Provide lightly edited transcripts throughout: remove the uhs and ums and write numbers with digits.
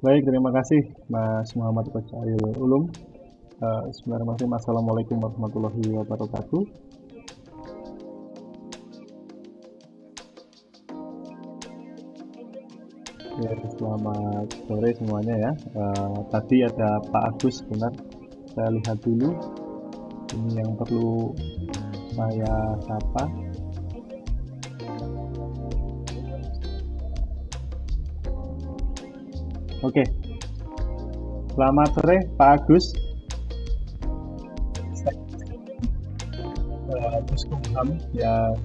Baik, terima kasih Mas Muhammad Kocail Ulum. Bismillahirrahmanirrahim. Assalamualaikum warahmatullahi wabarakatuh. Ya, selamat sore semuanya ya. Tadi ada Pak Agus, benar. Saya lihat dulu. Ini yang perlu saya sapa. Oke, selamat sore Pak Agus. Agus Kumham yang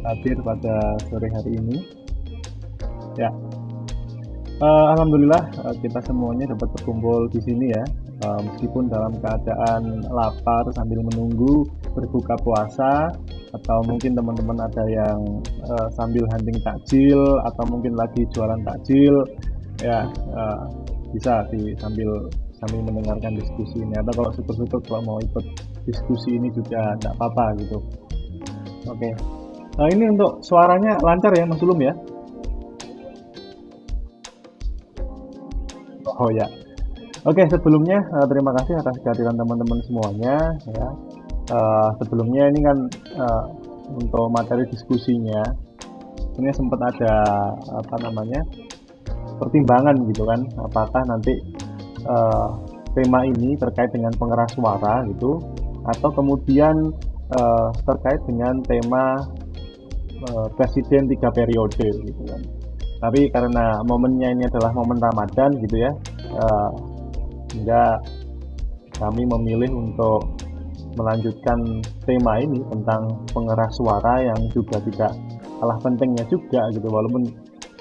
hadir pada sore hari ini. Ya, alhamdulillah kita semuanya dapat berkumpul di sini ya. Meskipun dalam keadaan lapar sambil menunggu berbuka puasa, atau mungkin teman-teman ada yang sambil hunting takjil atau mungkin lagi jualan takjil, ya bisa sambil sambil mendengarkan diskusi ini. Atau kalau syukur-syukur kalau mau ikut diskusi ini juga tidak apa-apa gitu. Oke. Nah, ini untuk suaranya lancar ya Mas Ulum ya? Oh ya. Oke, sebelumnya terima kasih atas kehadiran teman-teman semuanya ya. Sebelumnya ini kan untuk materi diskusinya ini sempat ada apa namanya pertimbangan gitu kan, apakah nanti eh, tema ini terkait dengan pengeras suara gitu, atau kemudian terkait dengan tema presiden 3 periode gitu kan. Tapi karena momennya ini adalah momen Ramadan gitu ya, eh, sehingga kami memilih untuk melanjutkan tema ini tentang pengeras suara yang juga tidak kalah pentingnya juga gitu, walaupun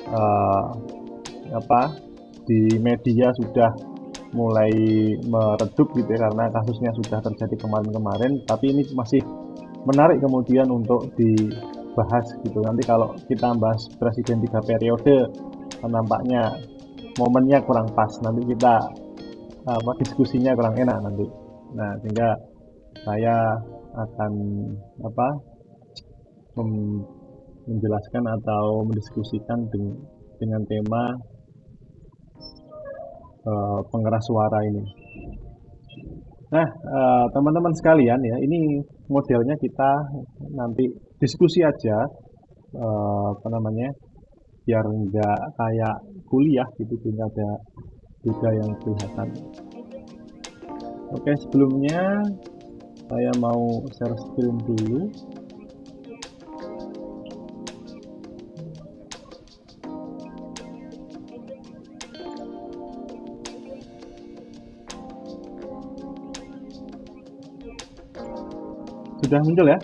eh, apa di media sudah mulai meredup gitu ya karena kasusnya sudah terjadi kemarin-kemarin, tapi ini masih menarik kemudian untuk dibahas gitu. Nanti kalau kita bahas presiden 3 periode nampaknya momennya kurang pas, nanti kita diskusinya kurang enak nanti. Nah, sehingga saya akan apa menjelaskan atau mendiskusikan dengan tema pengeras suara ini. Nah, teman-teman sekalian ya, ini modelnya kita nanti diskusi aja, apa namanya, biar nggak kayak kuliah gitu, sehingga ada juga yang kelihatan. Oke, sebelumnya saya mau share screen dulu. Sudah muncul ya?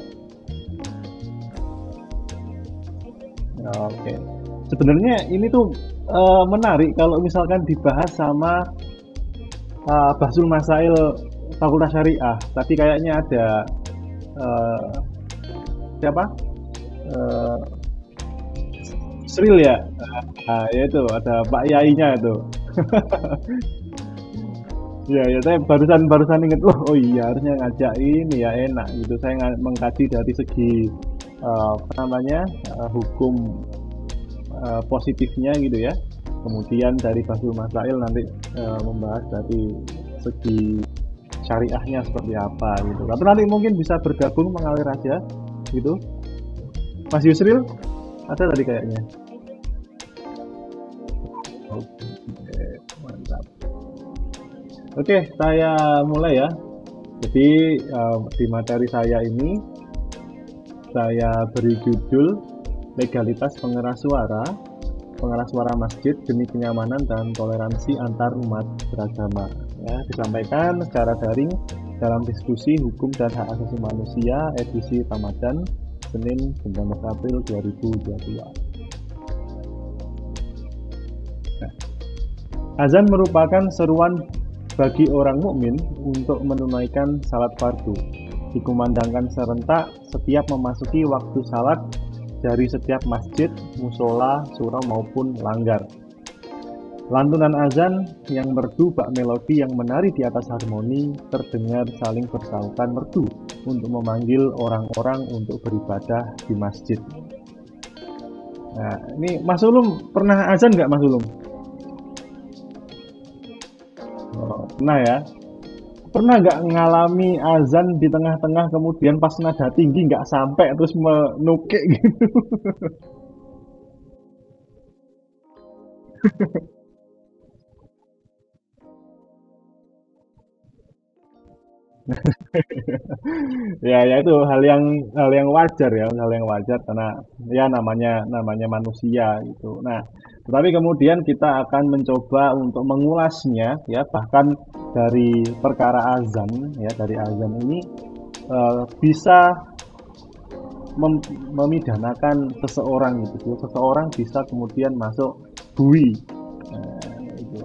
Oke. Sebenarnya ini tuh menarik kalau misalkan dibahas sama Bahsul Masail Fakultas Syariah. Tadi kayaknya ada eh, siapa? Eh, Sril ya? Nah, ya itu ada Pak Yainya itu. Iya, ya saya barusan inget, oh iya harusnya ngajak ini ya enak gitu. Saya mengkaji dari segi apa namanya hukum positifnya gitu ya. Kemudian dari Basul Masail nanti membahas dari segi syariahnya seperti apa gitu. Tapi nanti mungkin bisa bergabung mengalir aja gitu. Mas Yusril ada tadi kayaknya. Oke, mantap. Oke, saya mulai ya. Jadi di materi saya ini saya beri judul legalitas pengeras suara masjid demi kenyamanan dan toleransi antar umat beragama. Ya, disampaikan secara daring dalam diskusi hukum dan hak asasi manusia edisi Ramadan Senin 19 April 2022. Nah, azan merupakan seruan bagi orang mukmin untuk menunaikan salat fardu. Dikumandangkan serentak setiap memasuki waktu salat dari setiap masjid, musola, surau maupun langgar. Lantunan azan yang merdu bak melodi yang menari di atas harmoni terdengar saling bersautan merdu untuk memanggil orang-orang untuk beribadah di masjid. Nah, ini Mas Ulum pernah azan nggak Mas Ulum? Pernah ya? Pernah nggak ngalami azan di tengah-tengah kemudian pas nada tinggi nggak sampai terus menukik gitu? Ya itu hal yang wajar ya, hal yang wajar karena ya namanya manusia gitu. Nah, tetapi kemudian kita akan mencoba untuk mengulasnya ya, bahkan dari perkara azan ya, dari azan ini bisa mem- memidanakan seseorang gitu. Seseorang bisa kemudian masuk bui. Nah, itu.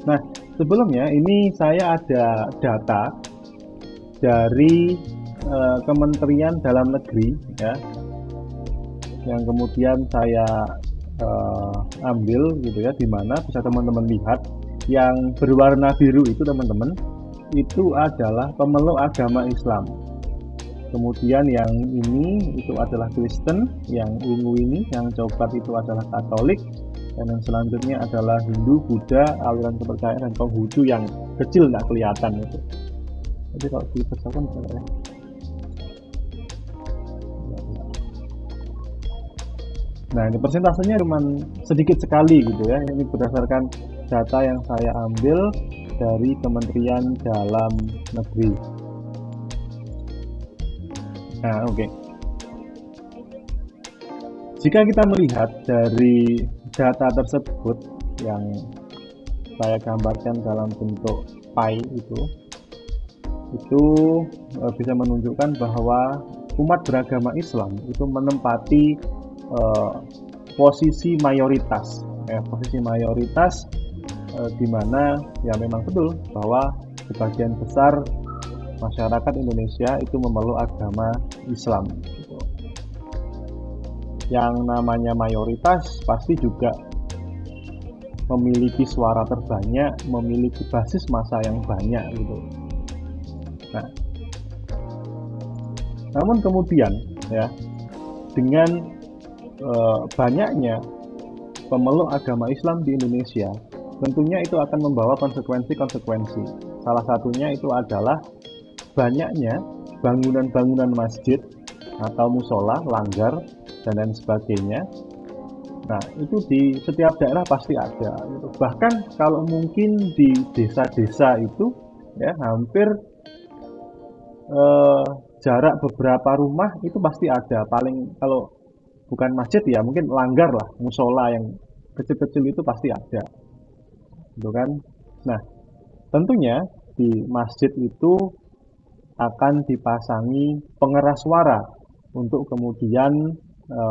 Nah, sebelumnya ini saya ada data dari Kementerian Dalam Negeri ya, yang kemudian saya ambil gitu ya, di mana bisa teman-teman lihat yang berwarna biru itu teman-teman, itu adalah pemeluk agama Islam. Kemudian yang ini itu adalah Kristen, yang ungu ini, yang coklat itu adalah Katolik, dan yang selanjutnya adalah Hindu, Buddha, aliran kepercayaan, dan Konghucu yang kecil nggak kelihatan itu. Jadi kalau dibesarkan bisa nggak ya? Nah, ini persentasenya cuma sedikit sekali gitu ya. Ini berdasarkan data yang saya ambil dari Kementerian Dalam Negeri. Nah, oke. Okay. Jika kita melihat dari data tersebut yang saya gambarkan dalam bentuk pie itu bisa menunjukkan bahwa umat beragama Islam itu menempati eh, posisi mayoritas, posisi mayoritas di mana ya memang betul bahwa sebagian besar masyarakat Indonesia itu memeluk agama Islam. Gitu. Yang namanya mayoritas pasti juga memiliki suara terbanyak, memiliki basis massa yang banyak gitu. Nah, namun kemudian ya dengan banyaknya pemeluk agama Islam di Indonesia, tentunya itu akan membawa konsekuensi-konsekuensi. Salah satunya itu adalah banyaknya bangunan-bangunan masjid atau musola, langgar, dan lain sebagainya. Nah, itu di setiap daerah pasti ada. Gitu. Bahkan kalau mungkin di desa-desa itu ya hampir eh, jarak beberapa rumah itu pasti ada. Paling kalau bukan masjid ya mungkin langgar lah, musola yang kecil-kecil itu pasti ada. Gitu kan? Nah, tentunya di masjid itu akan dipasangi pengeras suara untuk kemudian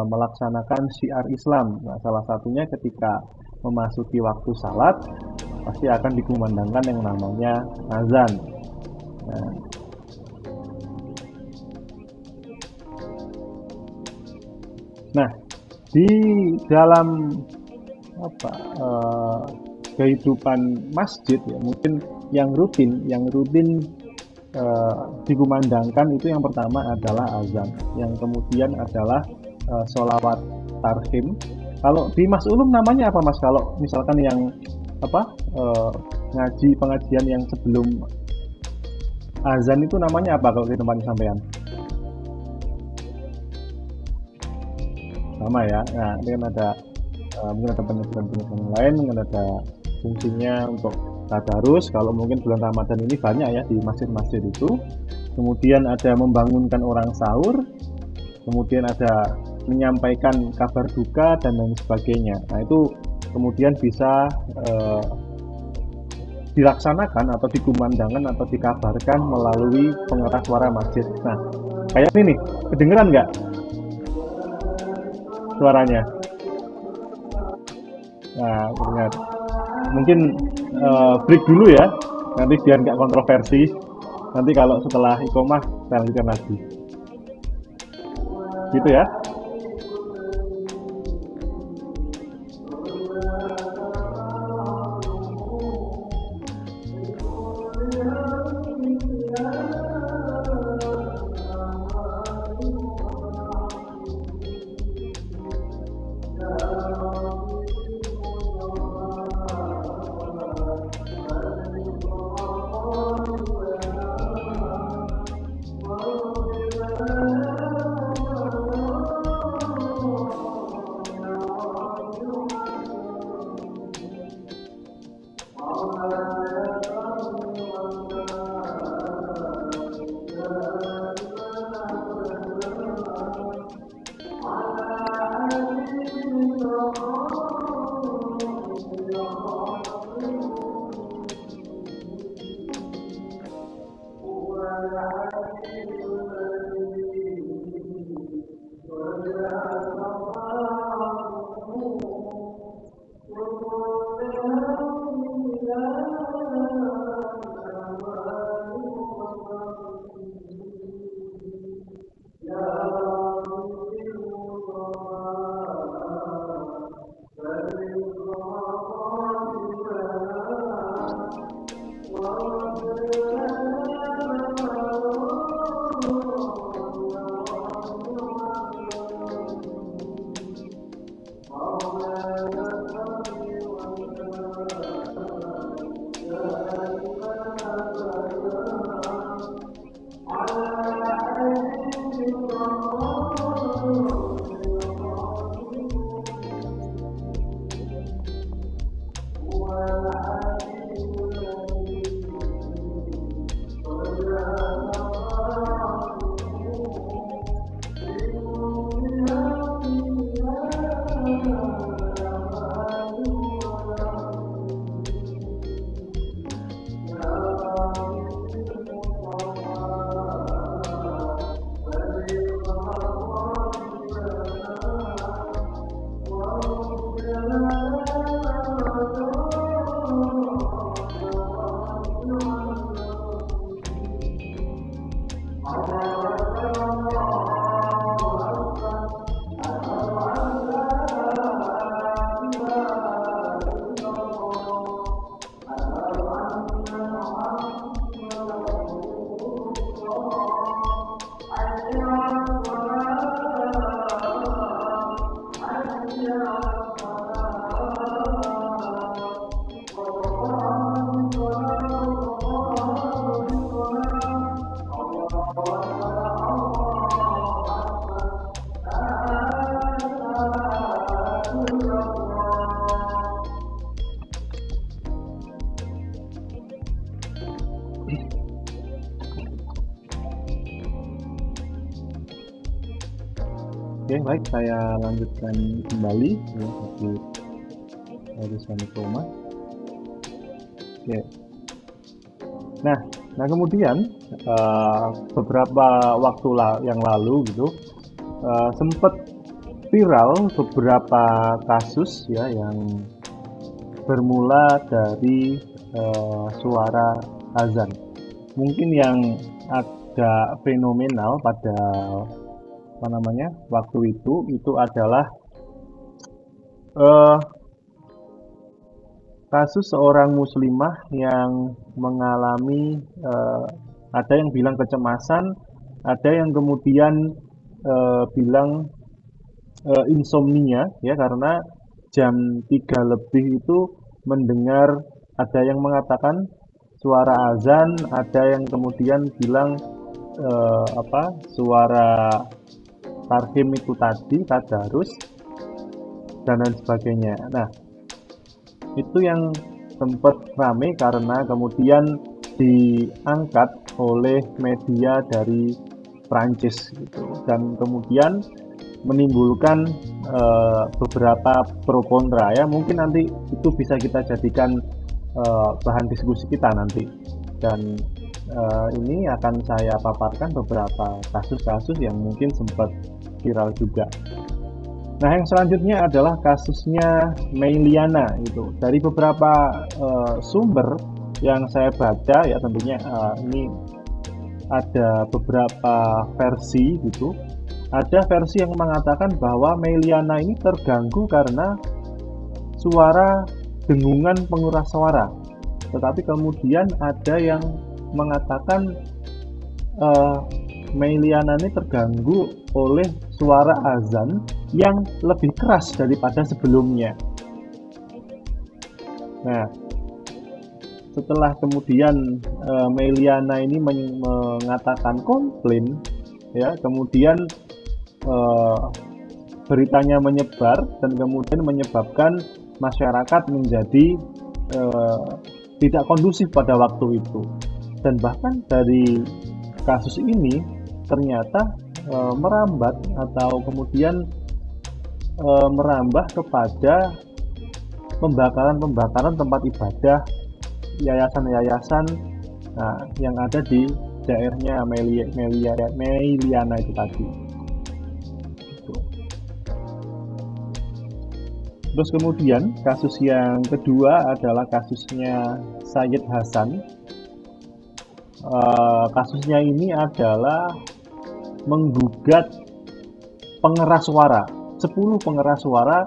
melaksanakan syiar Islam. Nah, salah satunya ketika memasuki waktu salat pasti akan dikumandangkan yang namanya azan. Nah, nah, di dalam apa kehidupan masjid ya mungkin yang rutin dikumandangkan itu yang pertama adalah azan, yang kemudian adalah sholawat tarhim. Kalau di Mas Ulum namanya apa Mas? Kalau misalkan yang apa ngaji pengajian yang sebelum azan itu namanya apa kalau di tempatnya sampean? Sama ya. Nah, ini kan ada mungkin ada penyebutan-penyebutan yang lain, mungkin ada fungsinya untuk tadarus. Kalau mungkin bulan Ramadan ini banyak ya di masjid-masjid itu. Kemudian ada membangunkan orang sahur, kemudian ada menyampaikan kabar duka dan lain sebagainya. Nah, itu kemudian bisa dilaksanakan atau dikumandangkan atau dikabarkan melalui pengeras suara masjid. Nah, kayak ini nih, kedengeran nggak suaranya? Nah, ingat. Mungkin break dulu ya, nanti biar nggak kontroversi. Nanti kalau setelah ikomah, kita lanjutkan lagi. Gitu ya. Oke, baik, saya lanjutkan kembali ya, dari Sony Chroma. Oke. Nah kemudian beberapa waktu yang lalu gitu sempat viral beberapa kasus ya yang bermula dari suara azan. Mungkin yang agak fenomenal pada waktu itu adalah kasus seorang muslimah yang mengalami ada yang bilang kecemasan, ada yang kemudian bilang insomnia ya karena jam 3 lebih itu mendengar ada yang mengatakan suara azan, ada yang kemudian bilang suara tarhim itu tadi, tadarus dan lain sebagainya. Nah, itu yang sempat rame karena kemudian diangkat oleh media dari Prancis gitu dan kemudian menimbulkan beberapa pro kontra ya. Mungkin nanti itu bisa kita jadikan bahan diskusi kita nanti. Dan ini akan saya paparkan beberapa kasus-kasus yang mungkin sempat viral juga. Nah, yang selanjutnya adalah kasusnya Meiliana itu. Dari beberapa sumber yang saya baca ya tentunya ini ada beberapa versi gitu. Ada versi yang mengatakan bahwa Meiliana ini terganggu karena suara dengungan penguras suara. Tetapi kemudian ada yang mengatakan Meiliana ini terganggu oleh suara azan yang lebih keras daripada sebelumnya. Nah, setelah kemudian Meiliana ini mengatakan komplain, ya, kemudian beritanya menyebar dan kemudian menyebabkan masyarakat menjadi eh, tidak kondusif pada waktu itu. Dan bahkan dari kasus ini ternyata merambat atau kemudian merambah kepada pembakaran-pembakaran tempat ibadah, yayasan-yayasan, nah, yang ada di daerahnya Meiliana itu tadi. Gitu. Terus kemudian kasus yang kedua adalah kasusnya Sayyid Hasan. Kasusnya ini adalah menggugat pengeras suara, 10 pengeras suara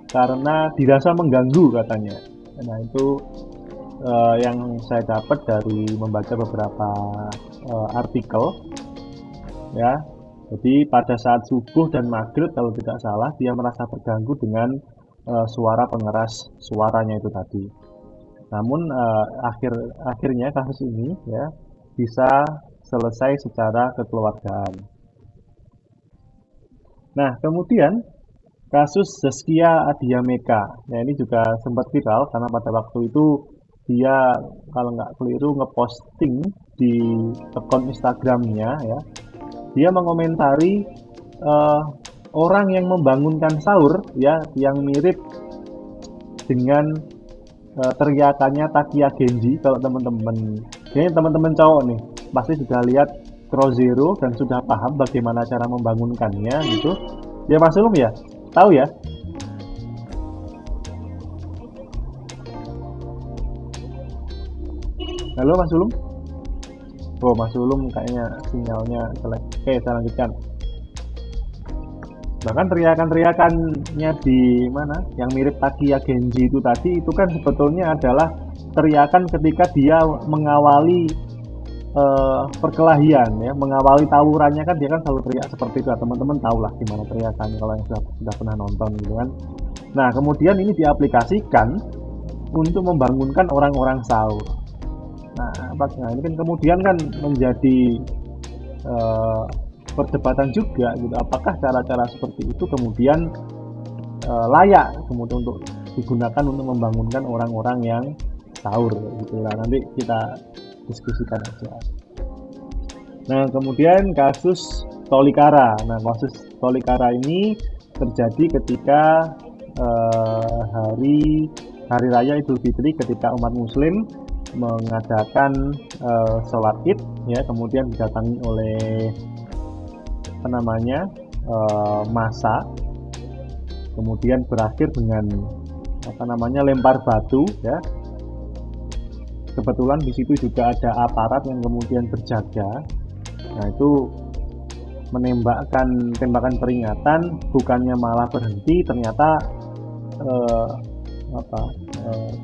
karena dirasa mengganggu katanya. Nah itu yang saya dapat dari membaca beberapa artikel ya. Jadi pada saat subuh dan maghrib kalau tidak salah dia merasa terganggu dengan suara pengeras suaranya itu tadi. Namun akhirnya kasus ini ya bisa selesai secara kekeluargaan. Nah kemudian kasus Zaskia Adiameka. Nah ini juga sempat viral karena pada waktu itu dia kalau nggak keliru ngeposting di akun Instagramnya ya. Dia mengomentari orang yang membangunkan sahur ya yang mirip dengan teriakannya Takia Genji. Kalau teman-teman cowok nih pasti sudah lihat Crow Zero dan sudah paham bagaimana cara membangunkannya gitu. Ya Mas Ulum ya? Tahu ya? Halo Mas Ulum? Oh Mas Ulum kayaknya sinyalnya jelek. Oke saya lanjutkan. Bahkan teriakan-teriakannya di mana yang mirip Takia Genji itu tadi itu kan sebetulnya adalah teriakan ketika dia mengawali perkelahian ya, mengawali tawurannya kan dia kan selalu teriak seperti itu. Teman-teman tahu lah gimana teriakannya kalau yang sudah pernah nonton gitu kan. Nah kemudian ini diaplikasikan untuk membangunkan orang-orang sahur. Nah ini kan kemudian kan menjadi eh, perdebatan juga gitu. Apakah cara-cara seperti itu kemudian layak kemudian untuk digunakan untuk membangunkan orang-orang yang sahur gitu lah. Nanti kita diskusikan aja. Nah kemudian kasus Tolikara. Nah kasus Tolikara ini terjadi ketika hari raya Idul Fitri ketika umat Muslim mengadakan sholat Id ya, kemudian didatangi oleh apa namanya massa, kemudian berakhir dengan apa namanya lempar batu ya. Kebetulan di situ juga ada aparat yang kemudian berjaga. Nah itu menembakkan tembakan peringatan, bukannya malah berhenti, ternyata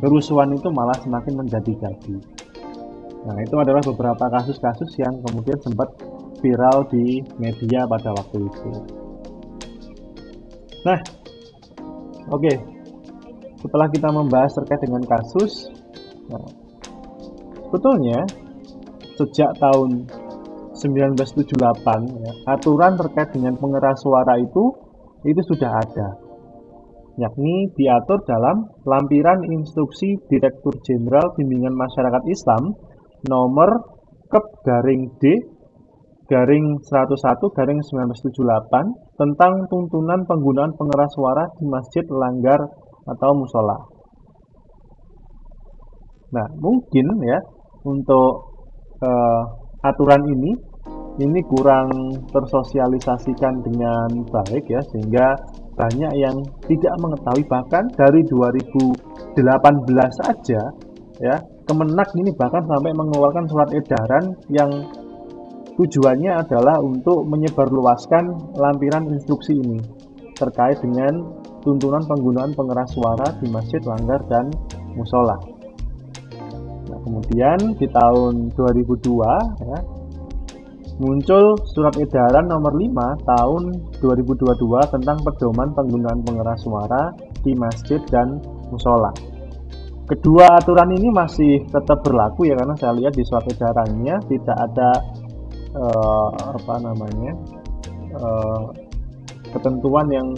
kerusuhan itu malah semakin menjadi-jadi. Nah itu adalah beberapa kasus-kasus yang kemudian sempat viral di media pada waktu itu. Nah, oke. Setelah kita membahas terkait dengan kasus, nah, sebetulnya sejak tahun 1978 ya, aturan terkait dengan pengeras suara itu sudah ada, yakni diatur dalam lampiran instruksi Direktur Jenderal Bimbingan Masyarakat Islam nomor Kep/D/101/1978 tentang tuntunan penggunaan pengeras suara di masjid, langgar atau musola. Nah, mungkin ya untuk aturan ini kurang tersosialisasikan dengan baik ya, sehingga banyak yang tidak mengetahui. Bahkan dari 2018 saja ya, Kemenak ini bahkan sampai mengeluarkan surat edaran yang tujuannya adalah untuk menyebarluaskan lampiran instruksi ini terkait dengan tuntunan penggunaan pengeras suara di masjid, langgar, dan musola. Nah, kemudian di tahun 2002 ya, muncul surat edaran nomor 5 tahun 2022 tentang pedoman penggunaan pengeras suara di masjid dan musola. Kedua aturan ini masih tetap berlaku ya, karena saya lihat di surat edarannya tidak ada ketentuan yang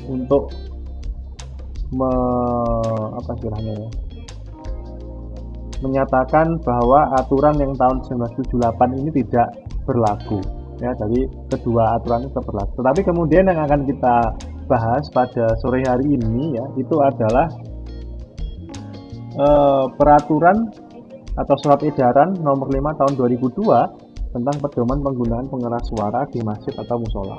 untuk menyatakan bahwa aturan yang tahun 1978 ini tidak berlaku. Ya, jadi kedua aturan itu berlaku. Tetapi kemudian yang akan kita bahas pada sore hari ini ya, itu adalah peraturan atau surat edaran nomor 5 tahun 2002 tentang pedoman penggunaan pengeras suara di masjid atau musola.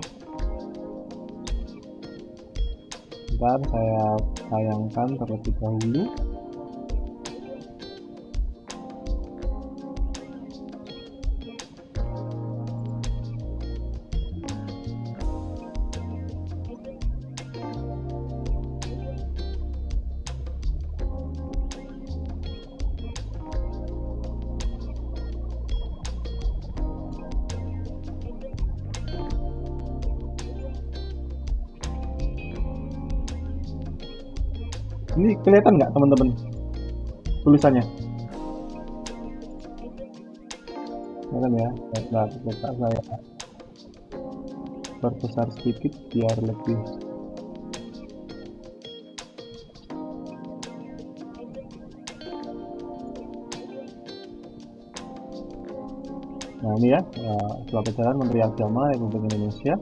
Bentar, saya tayangkan terlebih dahulu. Ini kelihatan nggak teman-teman tulisannya? Kelihatan ya? Nah, coba saya perbesar sedikit biar lebih. Nah ini ya, surat edaran Menteri Agama Republik Indonesia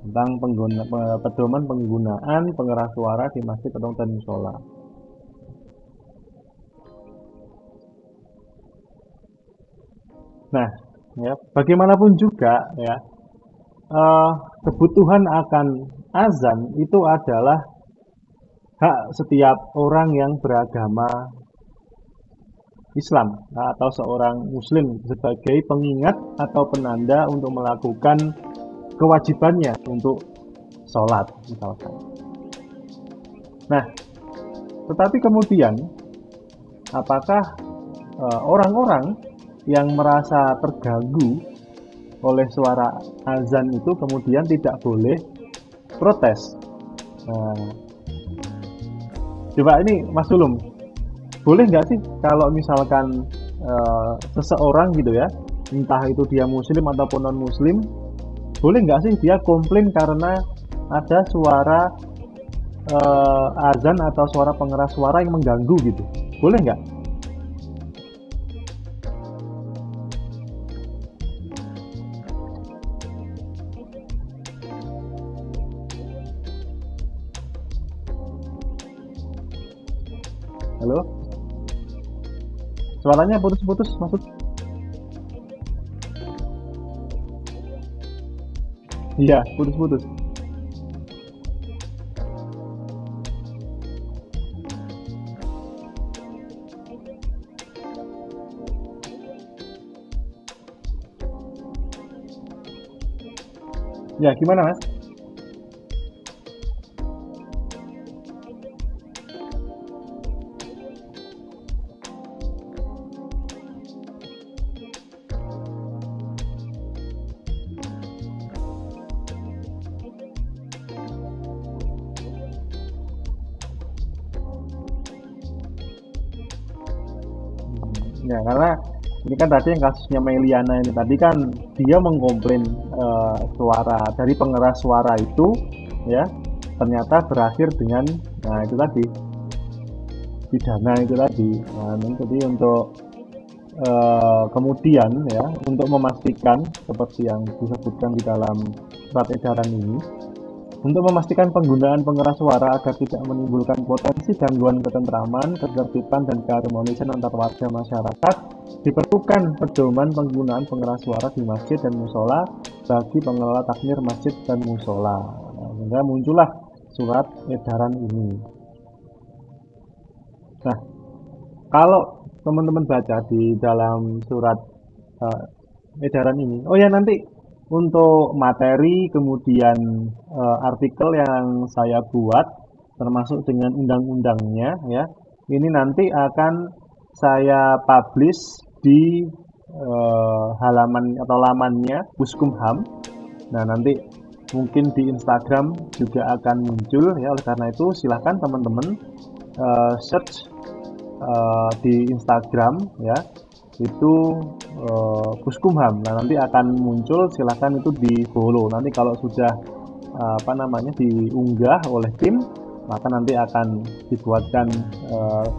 tentang pedoman penggunaan pengeras suara di masjid atau musola. Nah, ya, bagaimanapun juga ya, kebutuhan akan azan itu adalah hak setiap orang yang beragama Islam atau seorang Muslim sebagai pengingat atau penanda untuk melakukan kewajibannya untuk sholat misalkan. Nah, tetapi kemudian apakah orang-orang yang merasa terganggu oleh suara azan itu kemudian tidak boleh protes? Nah, coba ini Mas Sulum, boleh nggak sih kalau misalkan seseorang gitu ya, entah itu dia Muslim ataupun non Muslim, boleh nggak sih dia komplain karena ada suara azan atau suara pengeras suara yang mengganggu gitu? Boleh nggak? Halo? Suaranya putus-putus maksud? Iya, putus-putus. Ya, gimana Mas? Ya, karena ini kan tadi yang kasusnya Meliana ini tadi kan dia mengkomplain suara dari pengeras suara itu ya ternyata berakhir dengan nah itu tadi pidana itu tadi. Nah, ini jadi untuk kemudian ya untuk memastikan seperti yang disebutkan di dalam surat edaran ini untuk memastikan penggunaan pengeras suara agar tidak menimbulkan potensi gangguan ketentraman, ketertiban, dan keharmonisan antar warga masyarakat, diperlukan pedoman penggunaan pengeras suara di masjid dan musola bagi pengelola takmir masjid dan musola. Nah, sehingga muncullah surat edaran ini. Nah, kalau teman-teman baca di dalam surat edaran ini, oh ya nanti untuk materi kemudian artikel yang saya buat termasuk dengan undang-undangnya ya ini nanti akan saya publish di halaman atau lamannya Puskumham. Nah nanti mungkin di Instagram juga akan muncul ya, oleh karena itu silahkan teman-teman search di Instagram ya itu Puskumham. Nah nanti akan muncul, silahkan itu di follow. Nanti kalau sudah apa namanya diunggah oleh tim, maka nanti akan dibuatkan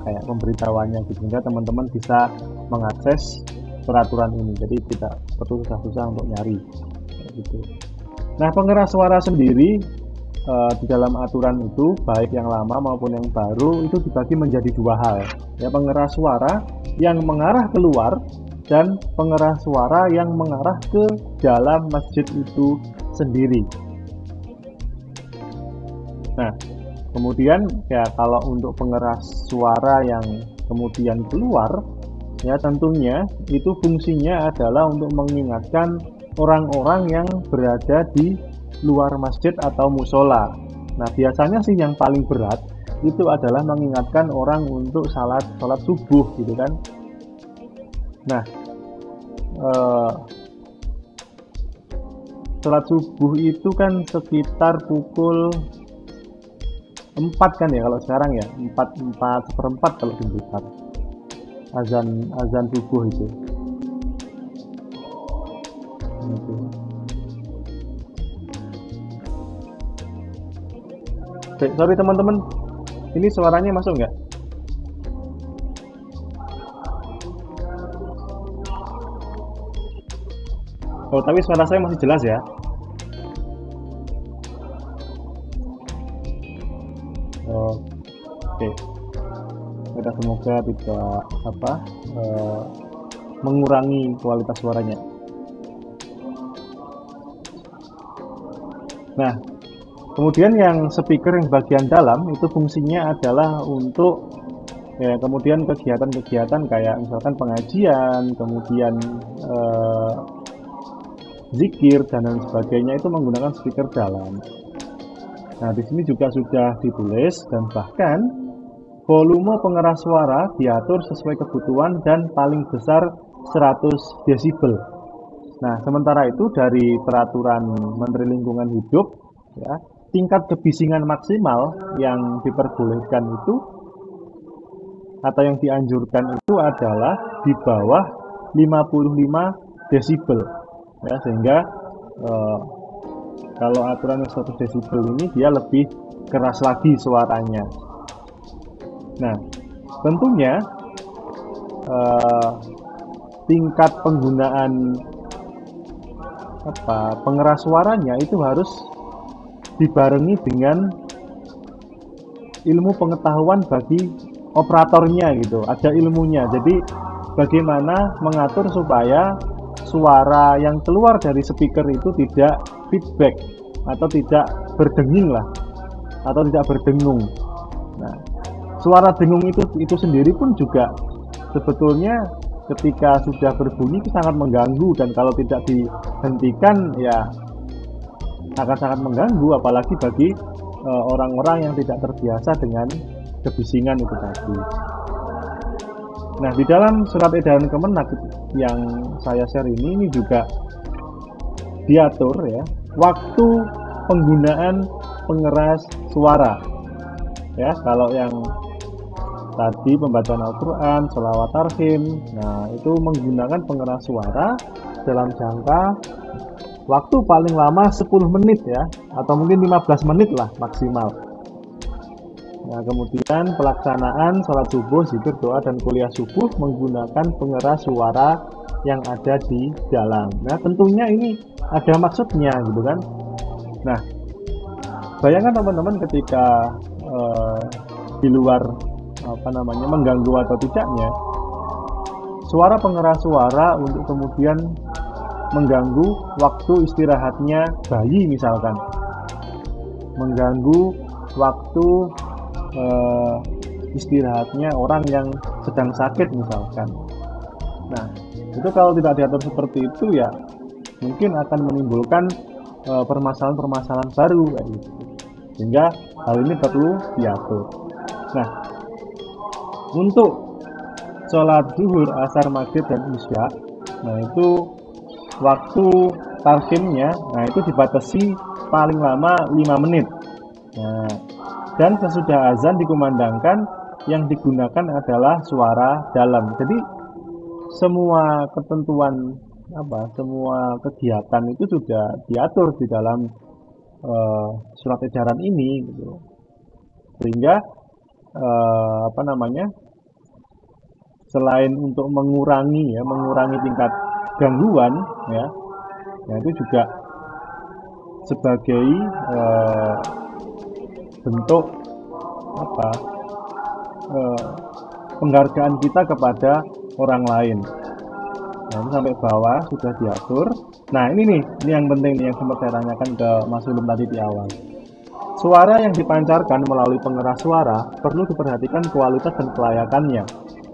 kayak pemberitahuannya gitu, sehingga teman-teman bisa mengakses peraturan ini, jadi tidak perlu susah-susah untuk nyari gitu. Nah, pengeras suara sendiri di dalam aturan itu, baik yang lama maupun yang baru, itu dibagi menjadi dua hal. Ya, pengeras suara yang mengarah keluar dan pengeras suara yang mengarah ke dalam masjid itu sendiri. Nah, kemudian ya kalau untuk pengeras suara yang kemudian keluar, ya tentunya itu fungsinya adalah untuk mengingatkan orang-orang yang berada di luar masjid atau musola. Nah, biasanya sih yang paling berat itu adalah mengingatkan orang untuk salat subuh gitu kan. Nah, eh, salat subuh itu kan sekitar pukul 4 kan ya kalau sekarang ya, 4 seperempat kalau di Blitar. Azan azan subuh itu. Gitu. Sorry teman-teman, ini suaranya masuk nggak? Oh, tapi suara saya masih jelas ya. Oh, oke. Kita semoga tidak apa eh, mengurangi kualitas suaranya. Nah, kemudian yang speaker yang bagian dalam itu fungsinya adalah untuk ya kemudian kegiatan-kegiatan kayak misalkan pengajian, kemudian eh, zikir dan lain sebagainya itu menggunakan speaker dalam. Nah, di sini juga sudah ditulis dan bahkan volume pengeras suara diatur sesuai kebutuhan dan paling besar 100 desibel. Nah, sementara itu dari peraturan Menteri Lingkungan Hidup, ya, tingkat kebisingan maksimal yang diperbolehkan itu atau yang dianjurkan itu adalah di bawah 55 desibel. Ya, sehingga eh, kalau aturan 100 desibel ini dia lebih keras lagi suaranya. Nah, tentunya eh, tingkat penggunaan pengeras suaranya itu harus dibarengi dengan ilmu pengetahuan bagi operatornya gitu. Ada ilmunya. Jadi bagaimana mengatur supaya suara yang keluar dari speaker itu tidak feedback atau tidak berdenging lah atau tidak berdengung. Nah, suara dengung itu sendiri pun juga sebetulnya ketika sudah berbunyi itu sangat mengganggu, dan kalau tidak dihentikan ya akan sangat mengganggu apalagi bagi orang-orang yang tidak terbiasa dengan kebisingan itu tadi. Nah, di dalam surat edaran Kemenak yang saya share ini juga diatur ya waktu penggunaan pengeras suara. Ya, kalau yang tadi pembacaan Al-Quran, sholawat tarhim, nah itu menggunakan pengeras suara dalam jangka waktu paling lama 10 menit ya, atau mungkin 15 menit lah maksimal. Nah, kemudian pelaksanaan sholat subuh, zikir, doa, dan kuliah subuh menggunakan pengeras suara yang ada di dalam. Nah, tentunya ini ada maksudnya gitu kan. Nah, bayangkan teman-teman ketika di luar mengganggu atau tidaknya suara pengeras suara untuk kemudian mengganggu waktu istirahatnya bayi misalkan, mengganggu waktu istirahatnya orang yang sedang sakit misalkan. Nah, itu kalau tidak diatur seperti itu ya mungkin akan menimbulkan permasalahan-permasalahan baru kayak gitu. Sehingga hal ini perlu diatur. Nah, untuk sholat zuhur, asar, maghrib, dan isya, nah itu waktu tarhimnya, nah itu dibatasi paling lama 5 menit. Nah, dan sesudah azan dikumandangkan yang digunakan adalah suara dalam. Jadi semua ketentuan semua kegiatan itu sudah diatur di dalam surat edaran ini gitu. Sehingga apa namanya, selain untuk mengurangi tingkat gangguan, ya, ya itu juga sebagai bentuk apa, eh, penghargaan kita kepada orang lain. Nah, ini sampai bawah sudah diatur. Nah, ini yang penting nih, yang sempat saya tanyakan ke Mas Ulum tadi di awal. Suara yang dipancarkan melalui pengeras suara perlu diperhatikan kualitas dan kelayakannya.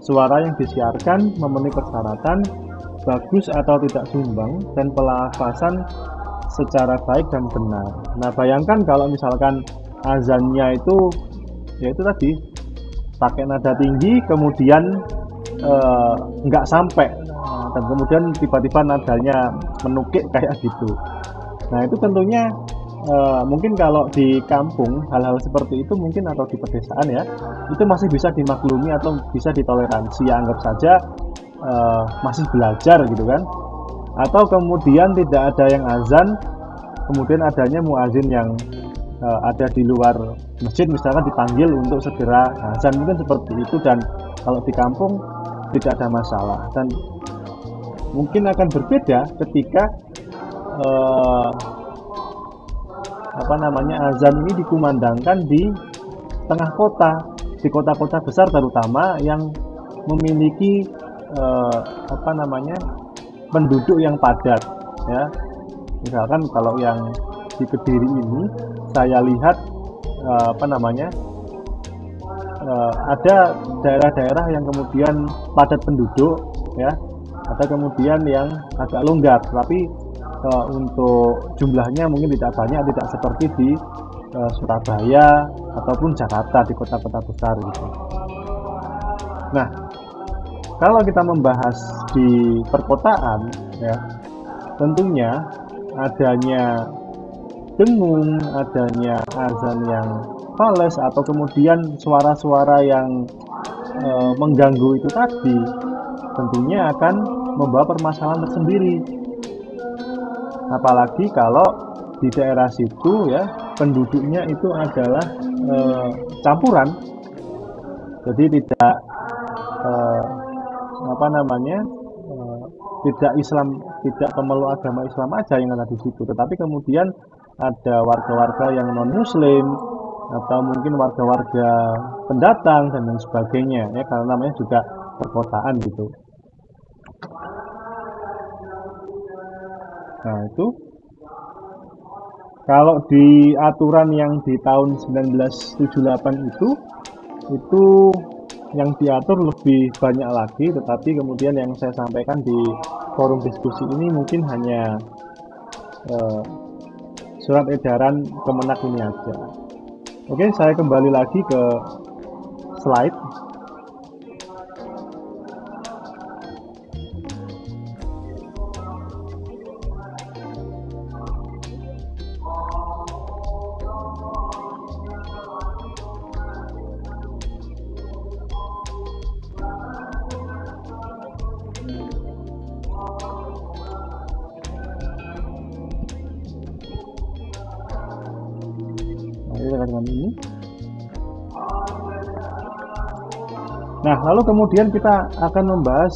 Suara yang disiarkan memenuhi persyaratan, bagus atau tidak sumbang, dan pelafasan secara baik dan benar. Nah, bayangkan kalau misalkan azannya itu, ya itu tadi, pakai nada tinggi, kemudian nggak sampai, dan kemudian tiba-tiba nadanya menukik kayak gitu. Nah, itu tentunya mungkin kalau di kampung hal-hal seperti itu mungkin, atau di pedesaan ya, itu masih bisa dimaklumi atau bisa ditoleransi, ya, anggap saja masih belajar gitu kan. Atau kemudian tidak ada yang azan, kemudian adanya muazin yang ada di luar masjid misalkan dipanggil untuk segera azan, mungkin seperti itu. Dan kalau di kampung tidak ada masalah, dan mungkin akan berbeda ketika apa namanya, azan ini dikumandangkan di tengah kota, di kota-kota besar terutama yang memiliki apa namanya, penduduk yang padat, ya. Misalkan kalau yang di Kediri ini saya lihat apa namanya, ada daerah-daerah yang kemudian padat penduduk, ya, ada kemudian yang agak longgar, tapi untuk jumlahnya mungkin tidak banyak, tidak seperti di Surabaya ataupun Jakarta, di kota-kota besar gitu. Nah, kalau kita membahas di perkotaan, ya, tentunya adanya dengung, adanya azan yang fales, atau kemudian suara-suara yang mengganggu itu tadi, tentunya akan membawa permasalahan tersendiri. Apalagi kalau di daerah situ, ya, penduduknya itu adalah campuran, jadi tidak apa namanya, tidak Islam, tidak pemeluk agama Islam aja yang ada di situ, tetapi kemudian ada warga-warga yang non Muslim, atau mungkin warga-warga pendatang dan lain sebagainya, ya, karena namanya juga perkotaan gitu. Nah, itu kalau di aturan yang di tahun 1978 itu yang diatur lebih banyak lagi, tetapi kemudian yang saya sampaikan di forum diskusi ini mungkin hanya surat edaran Kemenak ini aja. Oke, saya kembali lagi ke slide. Dengan ini. Nah, lalu kemudian kita akan membahas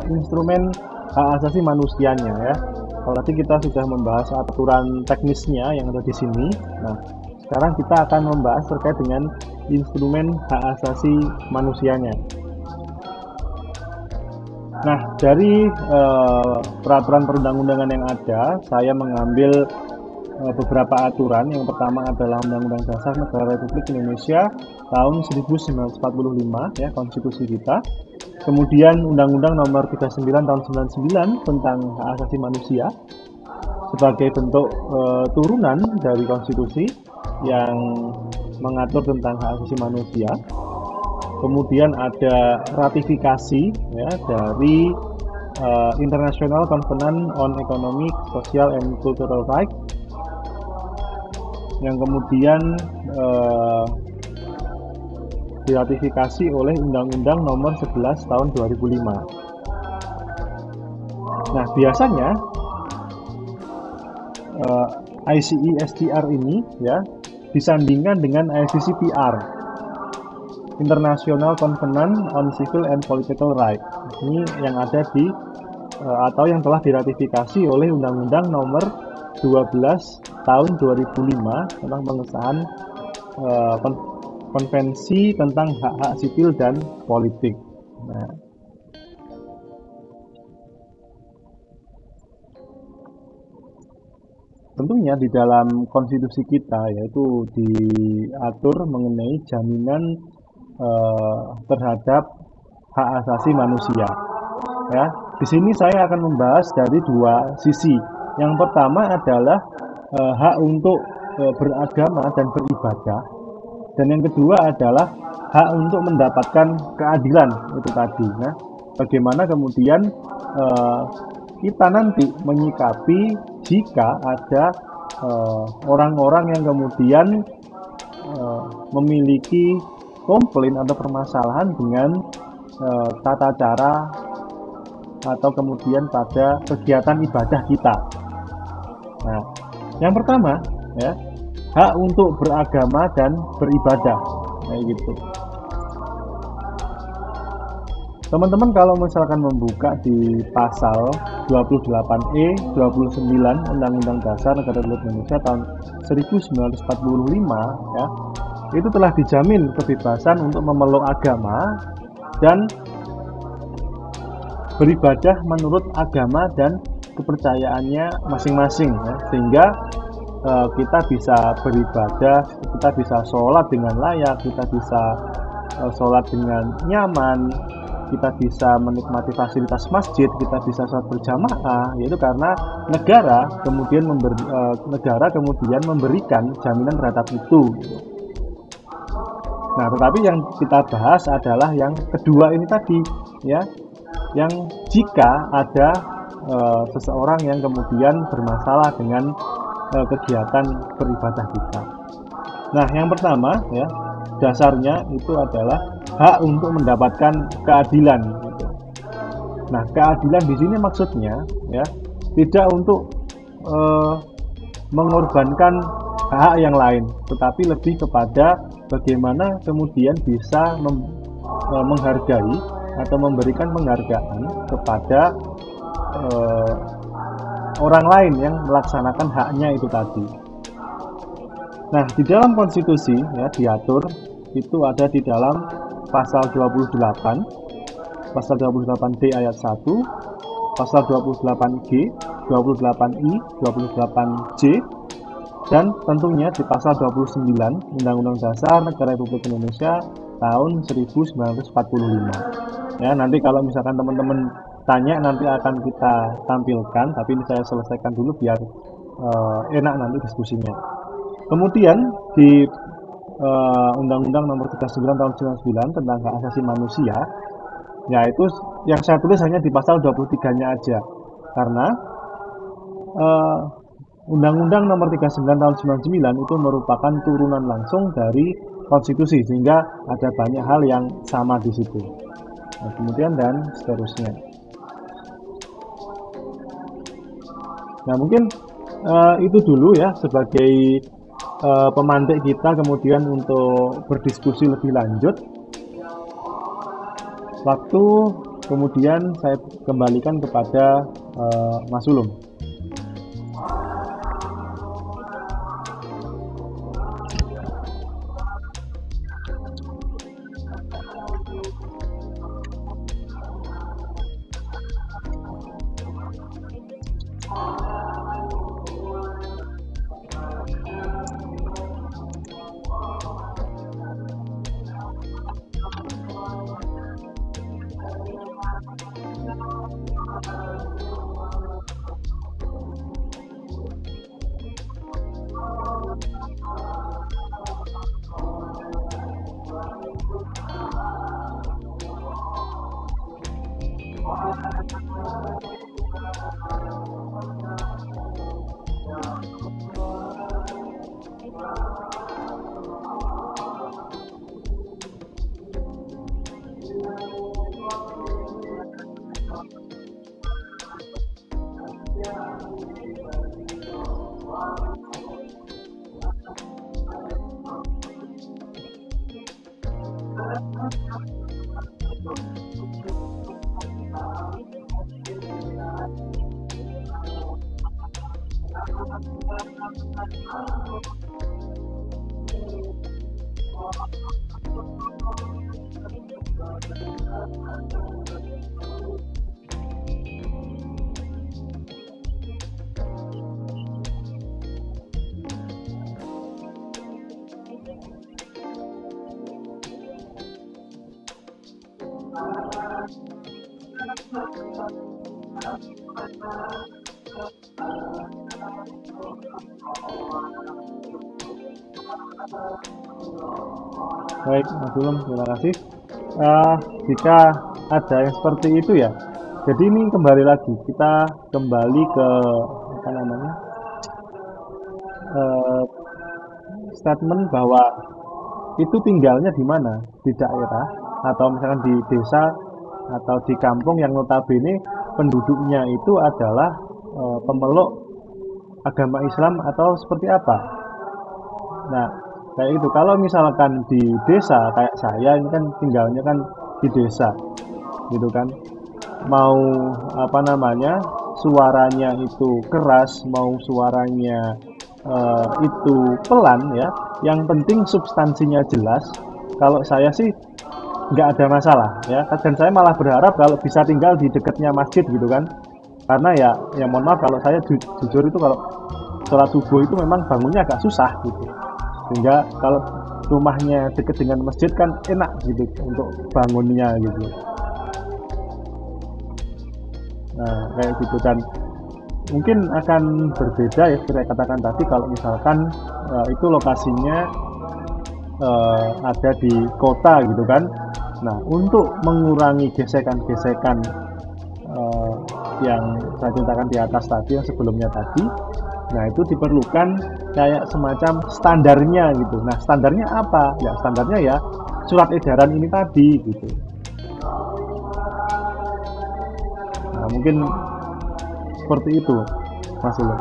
instrumen hak asasi manusianya, ya. Kalau tadi kita sudah membahas aturan teknisnya yang ada di sini. Nah, sekarang kita akan membahas terkait dengan instrumen hak asasi manusianya. Nah, dari peraturan perundang-undangan yang ada, saya mengambil beberapa aturan. Yang pertama adalah Undang-Undang Dasar Negara Republik Indonesia tahun 1945, ya, konstitusi kita. Kemudian Undang-Undang Nomor 39 tahun 99 tentang hak asasi manusia sebagai bentuk turunan dari konstitusi yang mengatur tentang hak asasi manusia. Kemudian ada ratifikasi, ya, dari International Covenant on Economic, Social and Cultural Rights, yang kemudian diratifikasi oleh Undang-Undang Nomor 11 tahun 2005. Nah, biasanya ICE SDR ini, ya, disandingkan dengan ICCPR, International Covenant on Civil and Political Rights. Ini yang ada di atau yang telah diratifikasi oleh Undang-Undang Nomor 12 Tahun 2005 tentang pengesahan konvensi tentang hak-hak sipil dan politik. Nah, tentunya di dalam konstitusi kita yaitu diatur mengenai jaminan terhadap hak asasi manusia. Ya, di sini saya akan membahas dari dua sisi. Yang pertama adalah hak untuk beragama dan beribadah, dan yang kedua adalah hak untuk mendapatkan keadilan itu tadi. Nah, bagaimana kemudian kita nanti menyikapi jika ada orang-orang yang kemudian memiliki komplain atau permasalahan dengan tata cara atau kemudian pada kegiatan ibadah kita. Nah, yang pertama ya, hak untuk beragama dan beribadah. Kayak gitu. Teman-teman kalau misalkan membuka di pasal 28E 29 Undang-Undang Dasar Negara Republik Indonesia tahun 1945 ya, itu telah dijamin kebebasan untuk memeluk agama dan beribadah menurut agama dan kepercayaannya masing-masing ya, sehingga kita bisa beribadah, kita bisa sholat dengan layak, kita bisa sholat dengan nyaman, kita bisa menikmati fasilitas masjid, kita bisa sholat berjamaah, yaitu karena negara kemudian memberikan jaminan terhadap itu. Nah, tetapi yang kita bahas adalah yang kedua ini tadi ya, yang jika ada seseorang yang kemudian bermasalah dengan kegiatan beribadah kita. Nah, yang pertama ya, dasarnya itu adalah hak untuk mendapatkan keadilan. Nah, keadilan di sini maksudnya ya tidak untuk mengorbankan hak yang lain, tetapi lebih kepada bagaimana kemudian bisa menghargai atau memberikan penghargaan kepada orang lain yang melaksanakan haknya itu tadi. Nah, di dalam konstitusi ya diatur itu ada di dalam pasal 28, pasal 28D ayat 1, pasal 28G, 28I, 28C, dan tentunya di pasal 29 Undang-Undang Dasar Negara Republik Indonesia tahun 1945. Ya, nanti kalau misalkan teman-teman tanya nanti akan kita tampilkan, tapi ini saya selesaikan dulu biar enak nanti diskusinya. Kemudian di Undang-Undang Nomor 39 Tahun 99 tentang hak asasi manusia, yaitu yang saya tulis hanya di pasal 23-nya aja, karena Undang-Undang Nomor 39 Tahun 99 itu merupakan turunan langsung dari konstitusi, sehingga ada banyak hal yang sama di situ. Nah, kemudian dan seterusnya. Nah, mungkin itu dulu ya sebagai pemantik kita kemudian untuk berdiskusi lebih lanjut. Waktu kemudian saya kembalikan kepada Mas Ulum. Baik, Mas Ulum, terima kasih. Jika ada yang seperti itu ya, jadi ini kembali lagi, kita kembali ke apa namanya eh, statement bahwa itu tinggalnya di mana, di daerah atau misalkan di desa atau di kampung yang notabene penduduknya itu adalah pemeluk agama Islam atau seperti apa. Nah, kayak itu. Kalau misalkan di desa kayak saya ini kan tinggalnya kan di desa, gitu kan. Mau apa namanya? Suaranya itu keras, mau suaranya itu pelan ya. Yang penting substansinya jelas. Kalau saya sih nggak ada masalah ya. Dan saya malah berharap kalau bisa tinggal di dekatnya masjid gitu kan. Karena ya mohon maaf kalau saya jujur itu kalau sholat subuh itu memang bangunnya agak susah gitu. Sehingga kalau rumahnya dekat dengan masjid kan enak gitu untuk bangunnya gitu. Nah, kayak gitu kan mungkin akan berbeda ya seperti saya katakan tadi kalau misalkan itu lokasinya ada di kota gitu kan. Nah, untuk mengurangi gesekan-gesekan eh, yang saya ceritakan di atas tadi, yang sebelumnya tadi, nah itu diperlukan kayak semacam standarnya gitu. Nah, standarnya apa? Ya, standarnya ya surat edaran ini tadi gitu. Nah, mungkin seperti itu, Mas Ulu.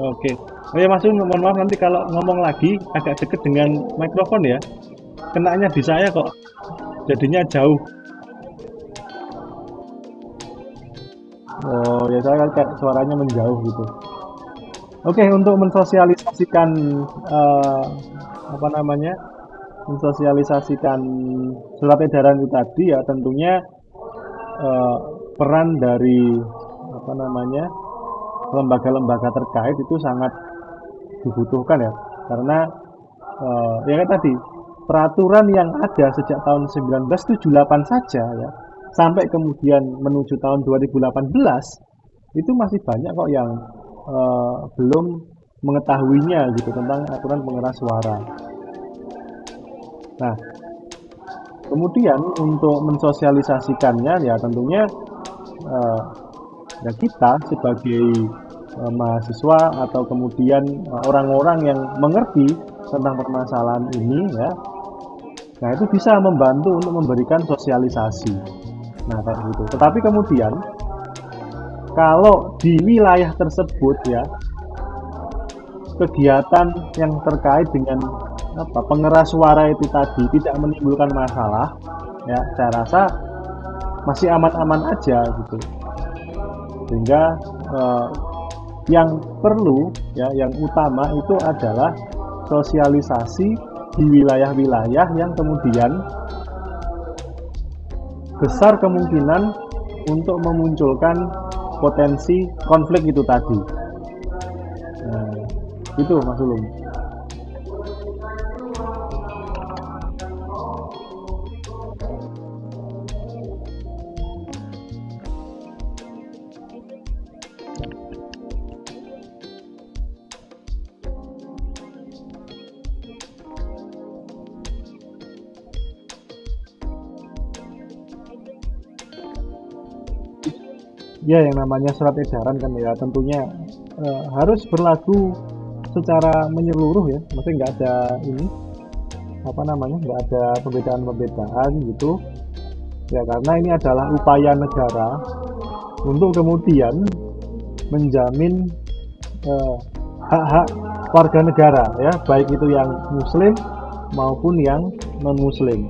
Oke. Oh ya Mas Ulu, mohon maaf nanti kalau ngomong lagi agak deket dengan mikrofon ya. Kenanya di saya kok. Jadinya jauh. Oh ya saya kan kayak suaranya menjauh gitu. Oke, untuk mensosialisasikan eh, apa namanya? Mensosialisasikan surat edaran itu tadi ya tentunya eh, peran dari apa namanya? Lembaga-lembaga terkait itu sangat dibutuhkan ya. Karena ya kan tadi peraturan yang ada sejak tahun 1978 saja ya sampai kemudian menuju tahun 2018 itu masih banyak kok yang belum mengetahuinya gitu tentang aturan pengeras suara. Nah, kemudian untuk mensosialisasikannya ya tentunya eh, ya kita sebagai mahasiswa atau kemudian orang-orang yang mengerti tentang permasalahan ini ya. Nah, itu bisa membantu untuk memberikan sosialisasi. Nah, kayak gitu. Tetapi kemudian kalau di wilayah tersebut ya kegiatan yang terkait dengan apa pengeras suara itu tadi tidak menimbulkan masalah ya saya rasa masih aman-aman aja gitu sehingga eh, yang perlu ya yang utama itu adalah sosialisasi di wilayah-wilayah yang kemudian besar kemungkinan untuk memunculkan potensi konflik itu tadi Nah, itu Mas Ulum. Ya, yang namanya surat edaran kan ya tentunya harus berlaku secara menyeluruh ya. Maksudnya nggak ada ini apa namanya, nggak ada pembedaan-pembedaan gitu. Ya karena ini adalah upaya negara untuk kemudian menjamin eh, hak-hak warga negara ya, baik itu yang muslim maupun yang non muslim.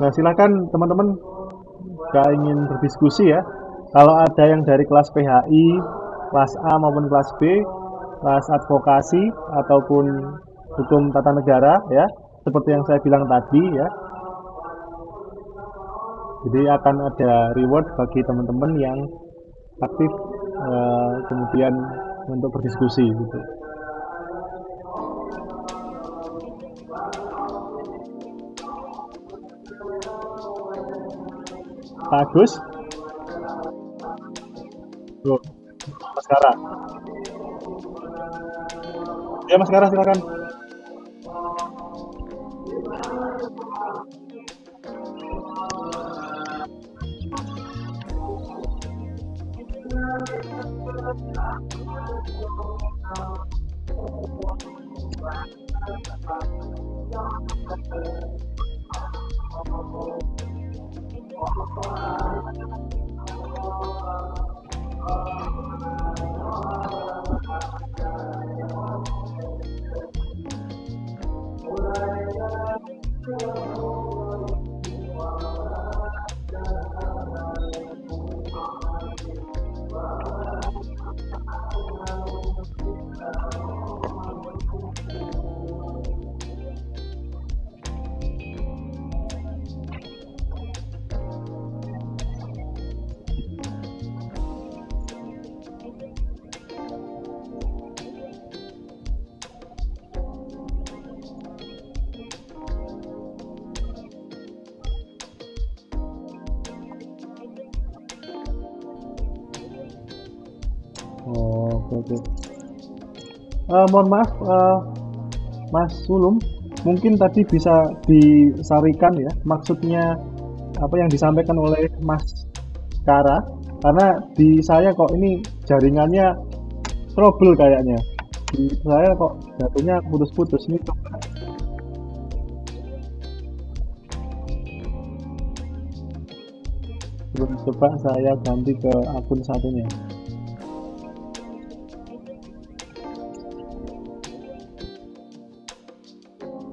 Nah, silakan teman-teman jika ingin berdiskusi ya. Kalau ada yang dari kelas PHI, kelas A maupun kelas B, kelas advokasi ataupun hukum tata negara ya, seperti yang saya bilang tadi ya. Jadi akan ada reward bagi teman-teman yang aktif kemudian untuk berdiskusi gitu. Pak Agus, tuh, Mas Kara. Ya Mas Kara silakan. Oh, oke, oke. Mohon maaf, Mas Sulum, mungkin tadi bisa disarikan ya, maksudnya apa yang disampaikan oleh Mas Kara, karena di saya kok ini jaringannya trouble kayaknya. Di saya kok jatuhnya putus-putus ini. Coba saya ganti ke akun satunya.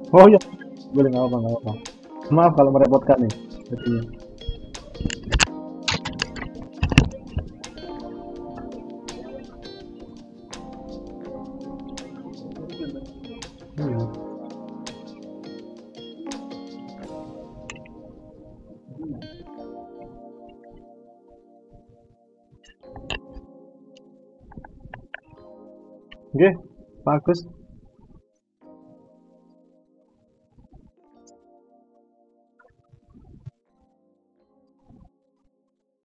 Oh iya, boleh nggak apa nggak apa. Maaf kalau merepotkan nih. Jadi, hmm. Oke, bagus.